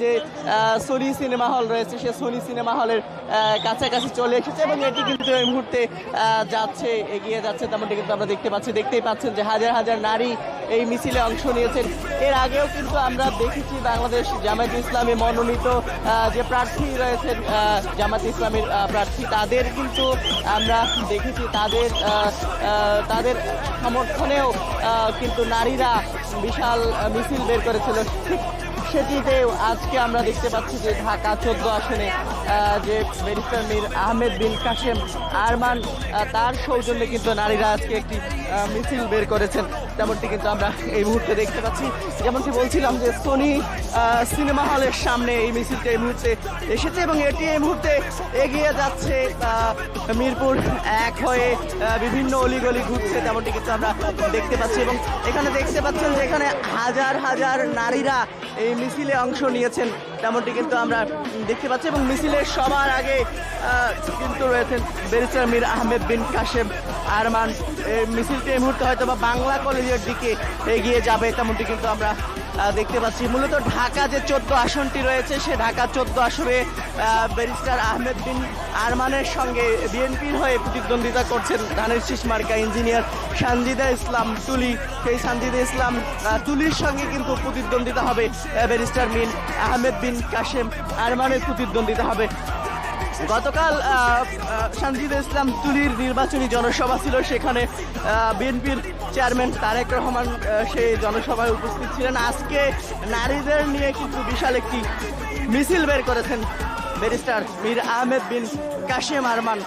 যে Sony cinema hall রয়েছে, সে Sony cinema হলের কাছাকাছি চলে এসেছে এবং এটি কিন্তু এই মুহূর্তে যাচ্ছে, এগিয়ে যাচ্ছে। তেমনটি কিন্তু আমরা দেখতেই পাচ্ছেন যে হাজার হাজার নারী এই মিছিলে অংশ নিয়েছেন। এর আগেও কিন্তু আমরা দেখেছি বাংলাদেশ জামায়াত ইসলামী মনোনীত যে প্রার্থী রয়েছেন, জামায়াত ইসলামীর প্রার্থী, তাদের কিন্তু আমরা দেখেছি তাদের সমর্থনেও কিন্তু নারীরা বিশাল মিছিল বের করেছিল। সেটিতেও আজকে আমরা দেখতে পাচ্ছি যে ঢাকা 14 আসনে যে ব্যারিস্টার মীর আহমেদ বিন কাশেম আরমান, তার সৌজন্যে কিন্তু নারীরা আজকে একটি মিছিল বের করেছেন। তেমনটি কিন্তু আমরা এই মুহূর্তে দেখতে পাচ্ছি। যেমনটি বলছিলাম যে সোনি সিনেমা হলের সামনে এই মিছিলটা এই মুহূর্তে এসেছে এবং এটি এই মুহূর্তে এগিয়ে যাচ্ছে মিরপুর 1 হয়ে বিভিন্ন অলিগলি ঘুরছে। তেমনটি কিন্তু আমরা দেখতে পাচ্ছি এবং এখানে দেখতে পাচ্ছেন যে এখানে হাজার হাজার নারীরা এই মিছিলে অংশ নিয়েছেন। তেমনটি কিন্তু আমরা দেখতে পাচ্ছি এবং মিছিলের সবার আগে কিন্তু রয়েছেন ব্যারিস্টার মীর আহমেদ বিন কাশেম আরমান। এই মিছিলটি এই মুহূর্তে হয়তো বা বাংলা কলেজের দিকে এগিয়ে যাবে, তেমনটি কিন্তু আমরা দেখতে পাচ্ছি। মূলত ঢাকা যে 14 আসনটি রয়েছে, সে ঢাকা 14 আসনে ব্যারিস্টার আহমেদ বিন আরমানের সঙ্গে বিএনপির হয়ে প্রতিদ্বন্দ্বিতা করছেন ধানের শীষ মার্কা ইঞ্জিনিয়ার সানজিদা ইসলাম তুলি। সেই সানজিদা ইসলাম তুলির সঙ্গে কিন্তু প্রতিদ্বন্দ্বিতা হবে ব্যারিস্টার মীর আহমেদ বিন কাশেম আরমানের প্রতিদ্বন্দ্বিতা হবে। গতকাল সানজিদা ইসলাম তুলির নির্বাচনী জনসভা ছিল, সেখানে বিএনপির চেয়ারম্যান তারেক রহমান সেই জনসভায় উপস্থিত ছিলেন। আজকে নারীদের নিয়ে কিন্তু বিশাল একটি মিছিল বের করেছেন ব্যারিস্টার মীর আহমেদ বিন কাশেম আরমান।